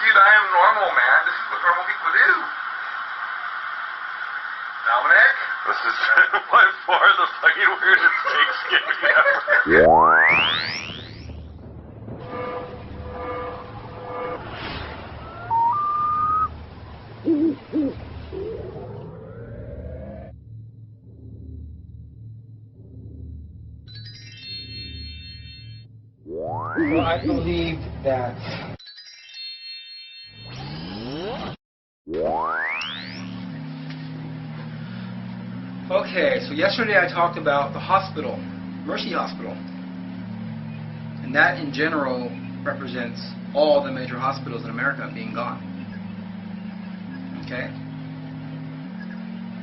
Dude, I am normal, man. This is what normal people do. Dominic? This is by far the fucking weirdest Thanksgiving ever. So I believe that okay, so yesterday I talked about the hospital, Mercy Hospital, and that in general represents all the major hospitals in America being gone. Okay?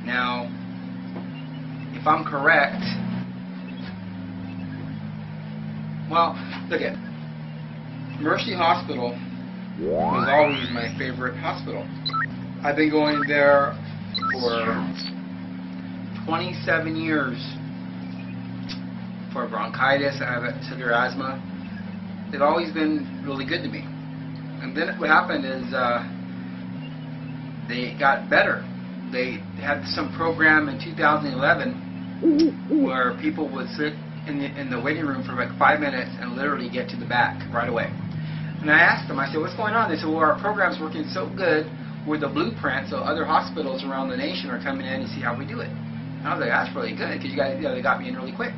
Now, if I'm correct, well, look at Mercy Hospital was always my favorite hospital. I've been going there for 27 years for bronchitis. I have severe asthma. They've always been really good to me. And then what happened is they got better. They had some program in 2011 where people would sit in the waiting room for like 5 minutes and literally get to the back right away. And I asked them, I said, what's going on? They said, well, our program's working so good with the blueprint, so other hospitals around the nation are coming in to see how we do it. And I was like, that's really good, because they got me in really quick.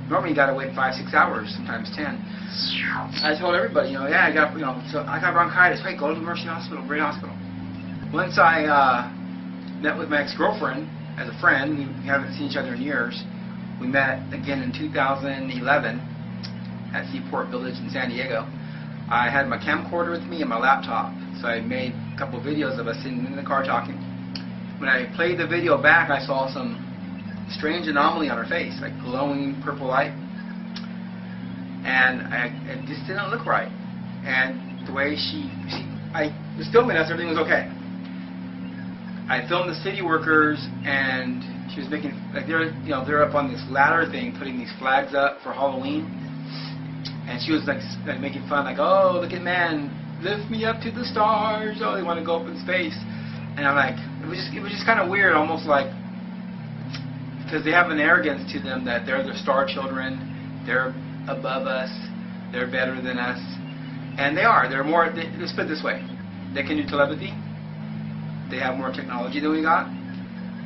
Normally you got to wait 5-6 hours, sometimes 10. I told everybody, yeah, I got bronchitis. Wait, go to the Mercy Hospital, great hospital. Once I met with my ex-girlfriend as a friend, we haven't seen each other in years. We met again in 2011 at Seaport Village in San Diego. I had my camcorder with me and my laptop, so I made a couple of videos of us sitting in the car talking. When I played the video back, I saw some strange anomaly on her face, like glowing purple light, and it just didn't look right. And the way I was filming us, everything was okay. I filmed the city workers, and she was making, like, they're up on this ladder thing, putting these flags up for Halloween, and she was like making fun, like, oh, look at man, lift me up to the stars. Oh, they want to go up in space. And I'm like, it was just kind of weird, almost like, because they have an arrogance to them that they're the star children, they're above us, they're better than us, and they are. They're more. Let's put it this way: they can do telepathy. They have more technology than we got.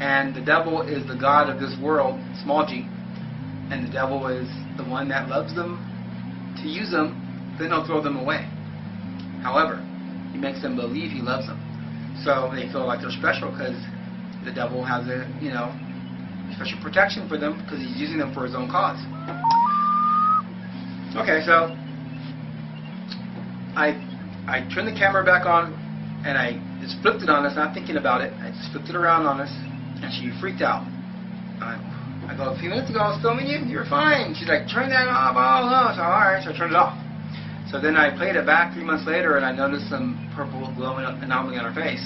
And the devil is the god of this world, small g. And the devil is the one that loves them to use them, then he'll throw them away. However, he makes them believe he loves them. So they feel like they're special because the devil has a, special protection for them because he's using them for his own cause. Okay, so I turned the camera back on and I just flipped it on us, not thinking about it. I just flipped it around on us, and she freaked out. I go, a few minutes ago I was filming you, you were fine. She's like, turn that off. Oh no. So alright, so I turned it off. So then I played it back 3 months later, and I noticed some purple glowing anomaly on her face.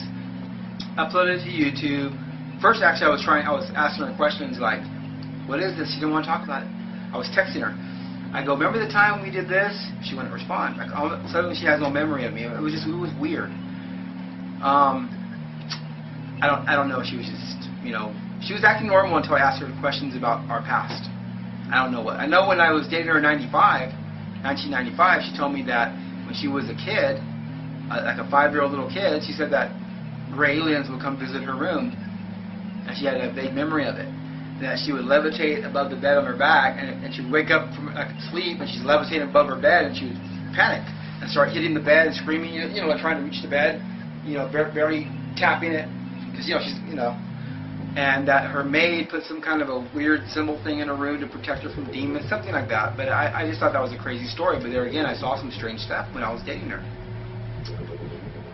Uploaded it to YouTube. First, actually, I was asking her questions like, what is this? She didn't want to talk about it. I was texting her. I go, remember the time we did this? She wouldn't respond. Like, suddenly she has no memory of me. It was weird. I don't know. She was just, she was acting normal until I asked her questions about our past. I don't know what. I know when I was dating her in 1995, she told me that when she was a kid, like a 5-year-old little kid, she said that gray aliens would come visit her room, and she had a vague memory of it. That she would levitate above the bed on her back, and she'd wake up from sleep, and she's levitating above her bed, and she would panic and start hitting the bed and screaming, like trying to reach the bed, very tapping it, because she's, and that her maid put some kind of a weird symbol thing in her room to protect her from demons, something like that. But I just thought that was a crazy story. But there again, I saw some strange stuff when I was dating her.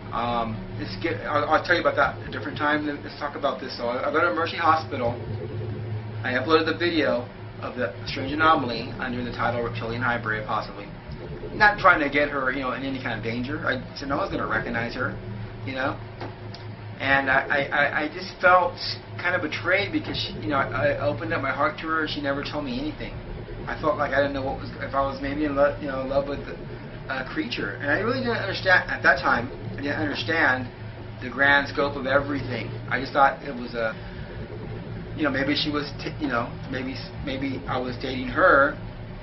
I'll tell you about that at a different time. Let's talk about this. So I go to Mercy Hospital. I uploaded the video of the strange anomaly under the title Reptilian Hybrid, possibly. Not trying to get her, in any kind of danger. I said no one's going to recognize her, And I just felt kind of betrayed because she, I opened up my heart to her. She never told me anything. I felt like I didn't know if I was maybe in love with a creature, and I really didn't understand at that time. I didn't understand the grand scope of everything. I just thought it was a, maybe she was, maybe I was dating her,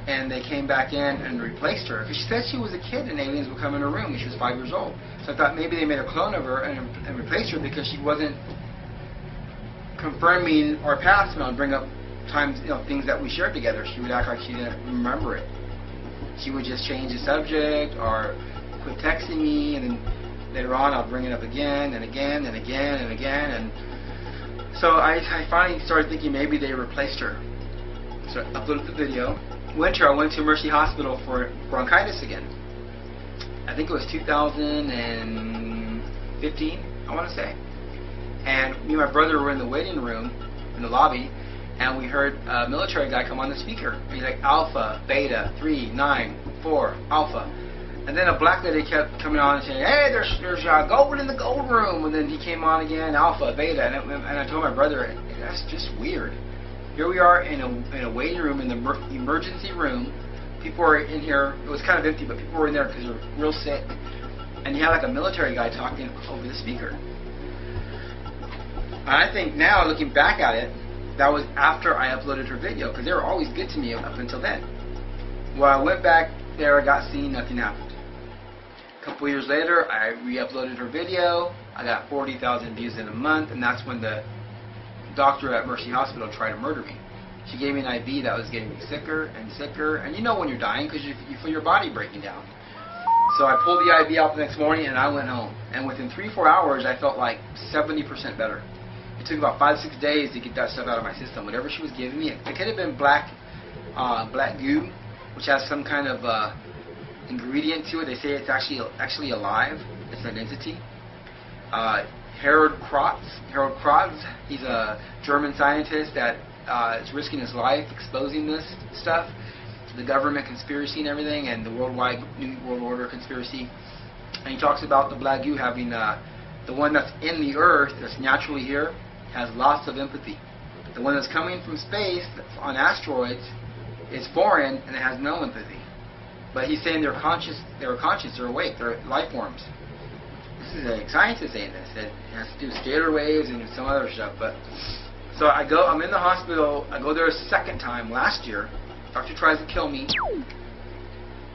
and they came back in and replaced her. Because she said she was a kid and aliens would come in her room when she was 5 years old. So I thought maybe they made a clone of her and replaced her because she wasn't confirming our past and bring up times, things that we shared together. She would act like she didn't remember it. She would just change the subject or quit texting me, and then later on I'll bring it up again and again and again and again. And so I finally started thinking maybe they replaced her. So I uploaded the video. Winter, I went to Mercy Hospital for bronchitis again. I think it was 2015, I want to say. And me and my brother were in the waiting room, in the lobby, and we heard a military guy come on the speaker. And he's like, Alpha, Beta, 3, 9, 4, Alpha. And then a black lady kept coming on and saying, hey, there's gold in the gold room. And then he came on again, Alpha, Beta. And I told my brother, that's just weird. Here we are in a waiting room, in the emergency room. People were in here. It was kind of empty, but people were in there because they were real sick. And you had like a military guy talking over the speaker. And I think now, looking back at it, that was after I uploaded her video, because they were always good to me up until then. When I went back there, I got seen, nothing happened. A couple years later, I re-uploaded her video. I got 40,000 views in a month, and that's when the doctor at Mercy Hospital tried to murder me. She gave me an IV that was getting me sicker and sicker, and you know when you're dying because you feel your body breaking down. So I pulled the IV out the next morning and I went home, and within 3-4 hours I felt like 70% better. It took about 5-6 days to get that stuff out of my system. Whatever she was giving me, it could have been black goo, which has some kind of ingredient to it. They say it's actually alive. It's an entity. Harold Kratz, he's a German scientist that is risking his life exposing this stuff to the government conspiracy and everything, and the worldwide New World Order conspiracy. And he talks about the black goo having the one that's in the earth, that's naturally here, has lots of empathy. The one that's coming from space, that's on asteroids, is foreign and it has no empathy. But he's saying they're conscious, they're awake, they're life forms. This is a scientist saying this. It has to do with scalar waves and some other stuff. But so I'm in the hospital. I go there a second time last year. Doctor tries to kill me.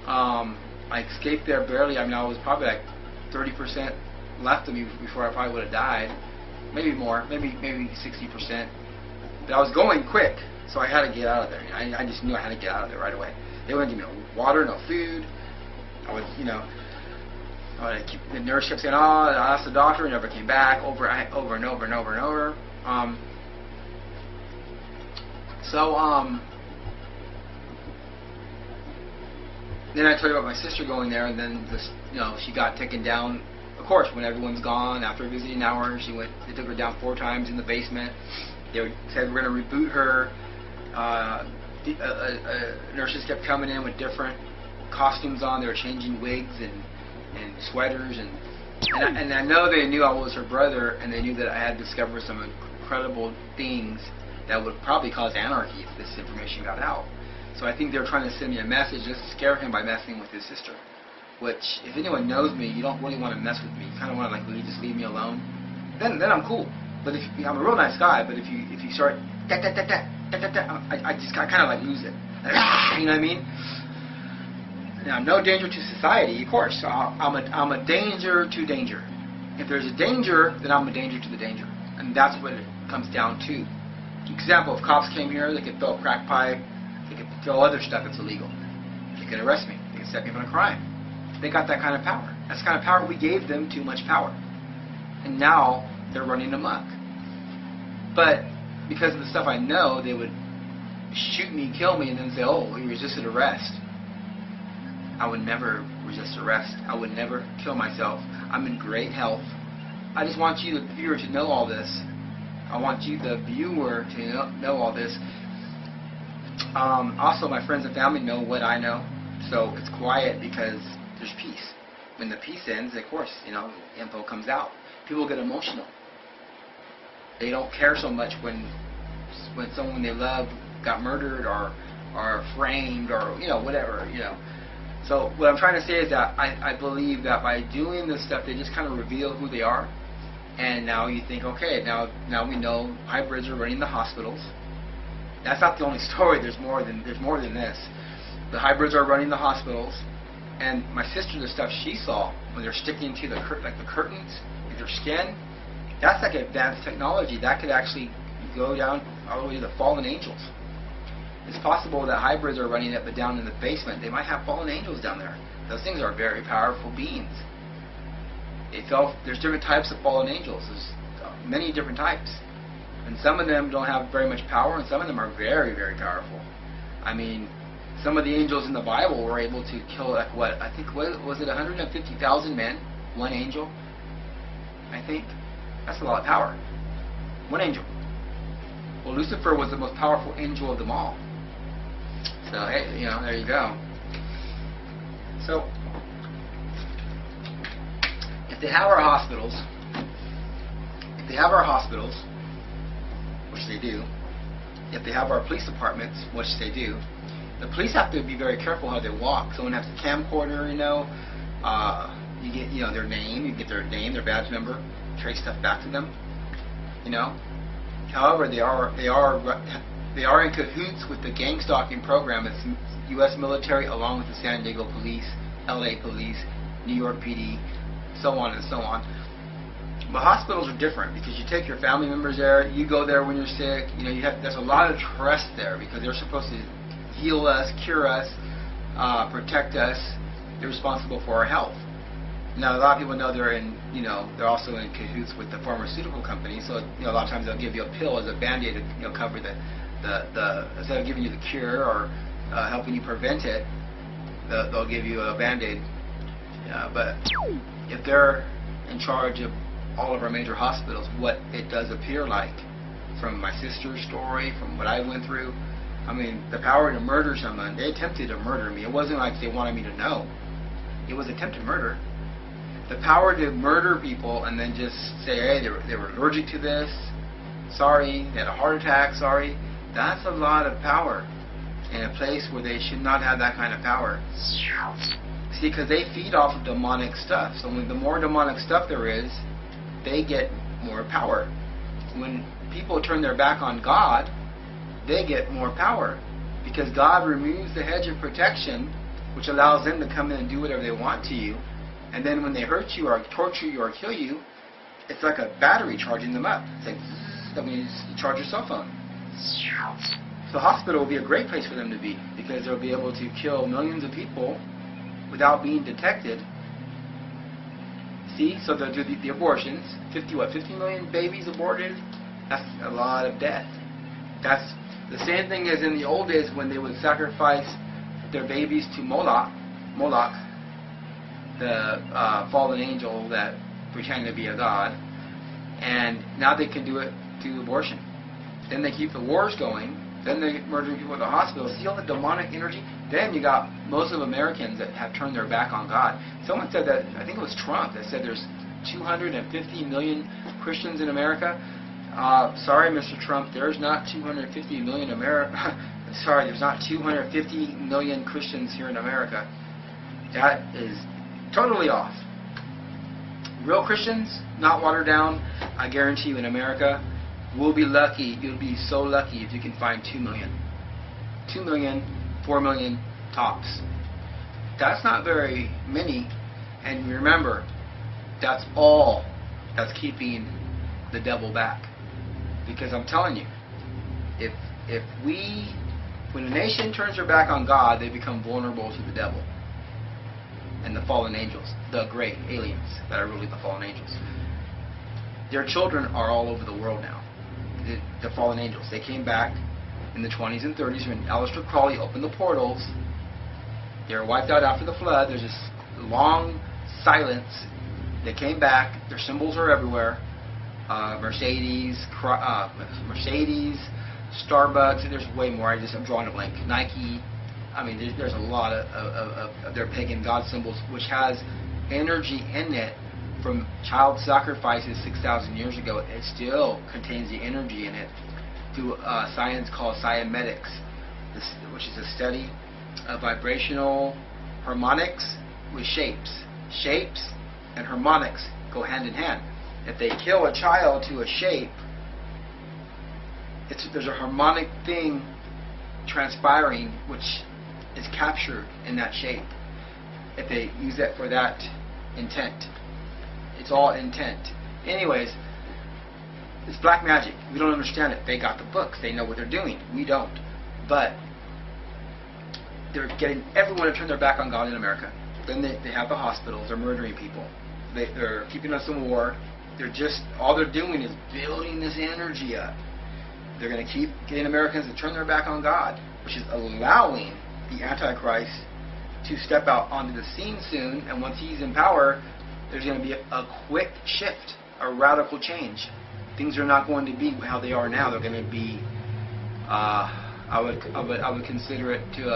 I escaped there barely. I mean, I was probably like 30% left of me before I probably would have died. Maybe more, maybe 60%. But I was going quick, so I had to get out of there. I just knew I had to get out of there right away. They wouldn't give me no water, no food. I would, the nurse kept saying, "Oh, I asked the doctor," and never came back. Over and over and over and over. Then I told you about my sister going there, and then she got taken down. Of course, when everyone's gone, after a visiting hour, they took her down 4 times in the basement. They said we're going to reboot her. Nurses kept coming in with different costumes on. They were changing wigs and sweaters, and I know they knew I was her brother, and they knew that I had discovered some incredible things that would probably cause anarchy if this information got out. So I think they were trying to send me a message just to scare him by messing with his sister. Which, if anyone knows me, you don't really want to mess with me. You kind of want to just leave me alone. Then I'm cool. But I'm a real nice guy. But if you start I kind of lose it. You know what I mean? Now, no danger to society, of course. I'm a danger to danger. If there's a danger, then I'm a danger to the danger, and that's what it comes down to. Example: if cops came here, they could throw a crack pipe, they could throw other stuff that's illegal. They could arrest me. They could set me up on a crime. They got that kind of power. That's the kind of power we gave them. Too much power, and now they're running amok. But because of the stuff I know, they would shoot me, kill me, and then say, "Oh, he resisted arrest." I would never resist arrest. I would never kill myself. I'm in great health. I just want you, the viewer, to know all this. I want you, the viewer, to know all this. Also, my friends and family know what I know, so it's quiet because there's peace. When the peace ends, of course, info comes out. People get emotional. They don't care so much when someone they love got murdered or framed or whatever. So what I'm trying to say is that I believe that by doing this stuff, they just kind of reveal who they are. And now you think, okay, now we know hybrids are running the hospitals. That's not the only story. There's more than this. The hybrids are running the hospitals, and my sister, the stuff she saw when they're sticking to the curtains with their skin, that's like advanced technology. That could actually go down all the way to the fallen angels. It's possible that hybrids are running it, but down in the basement, they might have fallen angels down there. Those things are very powerful beings. There's different types of fallen angels. There's many different types. And some of them don't have very much power, and some of them are very, very powerful. I mean, some of the angels in the Bible were able to kill, like what? I think, was it 150,000 men? One angel? I think. That's a lot of power. One angel. Well, Lucifer was the most powerful angel of them all. So, hey, there you go. So, if they have our hospitals, which they do, if they have our police departments, which they do, the police have to be very careful how they walk. Someone has a camcorder, you get, their name, you get their name, their badge number, trace stuff back to them, However, they are in cahoots with the gang stalking program. It's U.S. military along with the San Diego police, L.A. police, New York PD, so on and so on. But hospitals are different because you take your family members there, you go there when you're sick. There's a lot of trust there because they're supposed to heal us, cure us, protect us. They're responsible for our health. Now, a lot of people know they're also in cahoots with the pharmaceutical companies. So, a lot of times they'll give you a pill as a Band-Aid to cover instead of giving you the cure or helping you prevent it, they'll give you a Band-Aid. But if they're in charge of all of our major hospitals, what it does appear like, from my sister's story, from what I went through, I mean, the power to murder someone, they attempted to murder me. It wasn't like they wanted me to know. It was attempted murder. The power to murder people and then just say, hey, they were allergic to this, sorry, they had a heart attack, sorry, that's a lot of power in a place where they should not have that kind of power. See, because they feed off of demonic stuff. So the more demonic stuff there is, they get more power. When people turn their back on God, they get more power because God removes the hedge of protection, which allows them to come in and do whatever they want to you. And then when they hurt you or torture you or kill you, it's like a battery charging them up. It's like, that means you charge your cell phone. So the hospital will be a great place for them to be because they'll be able to kill millions of people without being detected. See, so they'll do the abortions. 50 million babies aborted? That's a lot of death. That's the same thing as in the old days when they would sacrifice their babies to Moloch, the fallen angel that pretended to be a god, and now they can do it through abortion. Then they keep the wars going. Then they murder people at the hospital. See all the demonic energy? Then you got most of Americans that have turned their back on God. Someone said that, I think it was Trump, that said there's 250 million Christians in America. Sorry, Mr. Trump, there's not 250 million there's not 250 million Christians here in America. That is totally off. Real Christians, not watered down, I guarantee you in America, we'll be lucky, you'll be so lucky if you can find 2 million. 2 million, 4 million tops. That's not very many, and remember, that's all that's keeping the devil back. Because I'm telling you, when a nation turns their back on God, they become vulnerable to the devil and the fallen angels, the great aliens that are really the fallen angels. Their children are all over the world now. The fallen angels. They came back in the 20s and 30s when Aleister Crowley opened the portals. They were wiped out after the flood. There's this long silence. They came back. Their symbols are everywhere. Mercedes, Starbucks. There's way more. I'm drawing a blank. Nike. I mean, there's a lot of their pagan god symbols, which has energy in it from child sacrifices 6,000 years ago. It still contains the energy in it through science called cymetics, which is a study of vibrational harmonics with shapes. Shapes and harmonics go hand in hand. If they kill a child to a shape, there's a harmonic thing transpiring which is captured in that shape. If they use that for that intent, it's all intent. Anyways, it's black magic. We don't understand it. They got the books. They know what they're doing. We don't. But they're getting everyone to turn their back on God in America. Then they have the hospitals. They're murdering people. They're keeping us in war. All they're doing is building this energy up. They're going to keep getting Americans to turn their back on God, which is allowing the Antichrist to step out onto the scene soon. And once he's in power, there's going to be a quick shift, a radical change. Things are not going to be how they are now. They're going to be, I would consider it to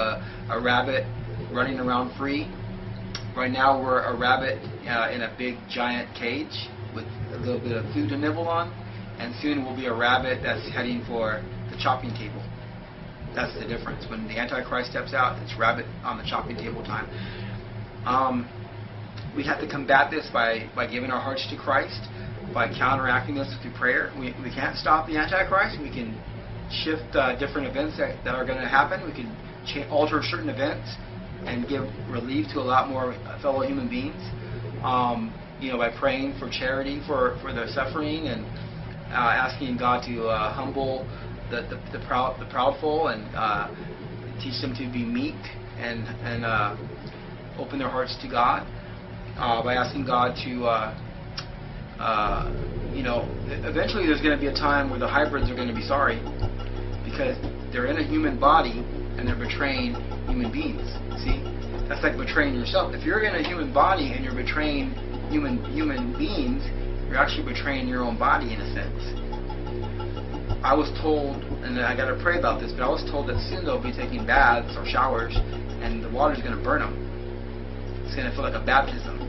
a rabbit running around free. Right now we're a rabbit in a big giant cage with a little bit of food to nibble on, and soon we'll be a rabbit that's heading for the chopping table. That's the difference. When the Antichrist steps out, it's rabbit on the chopping table time. We have to combat this by giving our hearts to Christ, by counteracting this through prayer. We can't stop the Antichrist. We can shift different events that are going to happen. We can alter certain events and give relief to a lot more fellow human beings. By praying for charity for the suffering and asking God to humble the proudful and teach them to be meek and open their hearts to God. By asking God to eventually there's going to be a time where the hybrids are going to be sorry because they're in a human body and they're betraying human beings. See? That's like betraying yourself. If you're in a human body and you're betraying human beings, you're actually betraying your own body in a sense. I was told, and I got to pray about this, but I was told that soon they'll be taking baths or showers and the water's going to burn them. It's going to feel like a baptism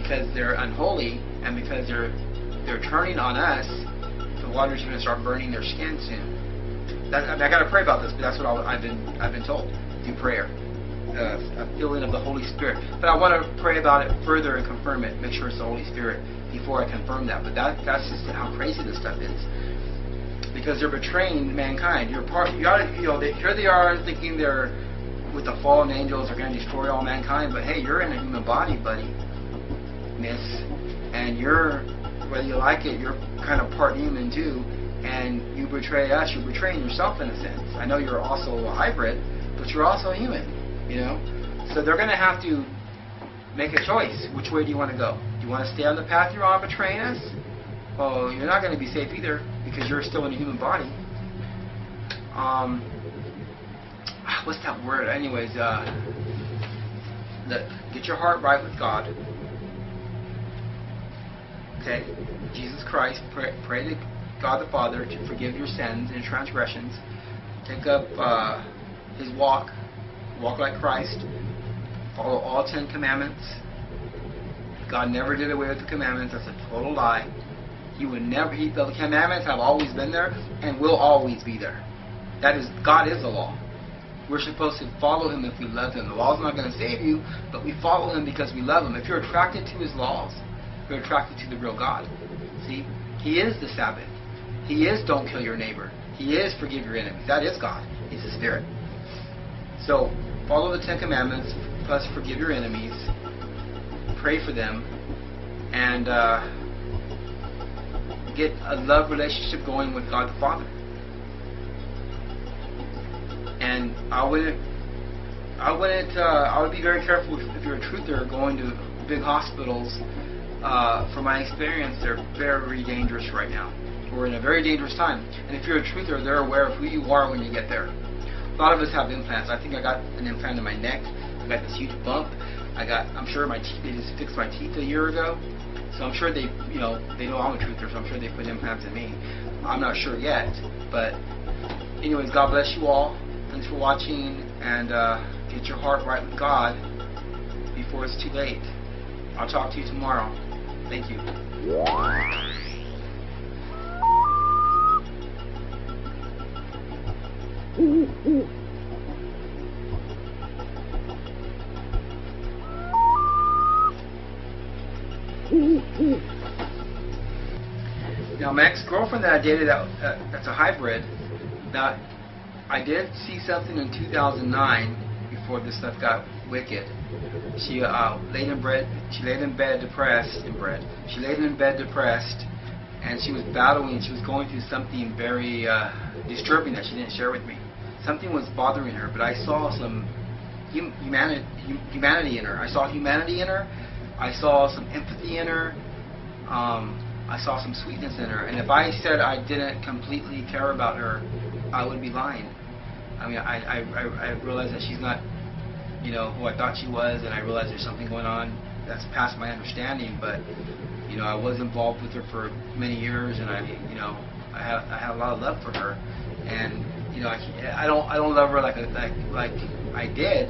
because they're unholy and because they're turning on us. The water's going to start burning their skin soon. I got to pray about this, but that's what I've been told through prayer. A feeling of the Holy Spirit. But I want to pray about it further and confirm it, make sure it's the Holy Spirit before I confirm that. But that's just how crazy this stuff is. Because they're betraying mankind. Here they are thinking they're with the fallen angels are going to destroy all mankind, but hey, you're in a human body, buddy, miss, and whether you like it, you're kind of part human too, and you betray us, you're betraying yourself in a sense. I know you're also a hybrid, but you're also human. So they're going to have to make a choice. Which way do you want to go? Do you want to stay on the path you're on, betraying us? Well, you're not going to be safe either because you're still in a human body. What's that word? Anyways, get your heart right with God. Okay? Jesus Christ, pray to God the Father to forgive your sins and transgressions. Take up His walk like Christ, follow all 10 commandments. God never did away with the commandments. That's a total lie. He would never. The commandments have always been there and will always be there. God is the law. We're supposed to follow Him if we love Him. The law's not going to save you, but we follow Him because we love Him. If you're attracted to His laws, you're attracted to the real God. See, He is the Sabbath. He is don't kill your neighbor. He is forgive your enemies. That is God. He's the Spirit. So follow the 10 commandments, plus forgive your enemies, pray for them, and get a love relationship going with God the Father. And I would be very careful if you're a truther going to big hospitals. From my experience, they're very dangerous right now. We're in a very dangerous time. And if you're a truther, they're aware of who you are when you get there. A lot of us have implants. I think I got an implant in my neck. I got this huge bump. I'm sure my teeth, they just fixed my teeth a year ago. So I'm sure they know I'm a truther, so I'm sure they put implants in me. I'm not sure yet. But anyways, God bless you all. Thanks for watching, and get your heart right with God before it's too late. I'll talk to you tomorrow. Thank you. Now, my ex-girlfriend that I dated, that's a hybrid. Now, I did see something in 2009 before this stuff got wicked. She laid in bed. She laid in bed depressed. She laid in bed depressed, and she was battling. She was going through something very disturbing that she didn't share with me. Something was bothering her, but I saw some humanity in her. I saw humanity in her. I saw some empathy in her. I saw some sweetness in her. And if I said I didn't completely care about her, I would be lying. I mean, I realized that she's not, you know, who I thought she was, and I realized there's something going on that's past my understanding. But, you know, I was involved with her for many years, and I had a lot of love for her. And, you know, I don't love her like I did,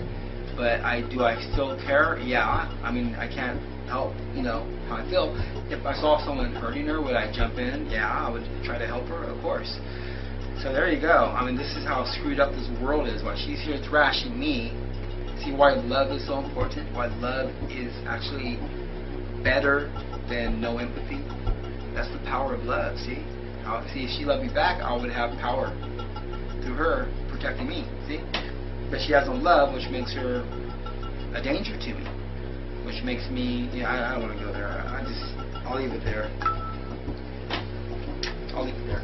but do I still care? Yeah. I mean, I can't help, you know, how I feel. If I saw someone hurting her, would I jump in? Yeah, I would try to help her, of course. So there you go. I mean, this is how screwed up this world is. While she's here thrashing me, see why love is so important? Why love is actually better than no empathy? That's the power of love, see? See, if she loved me back, I would have power through her protecting me, see? But she has no love, which makes her a danger to me. Which makes me, I don't want to go there. I'll leave it there. I'll leave it there.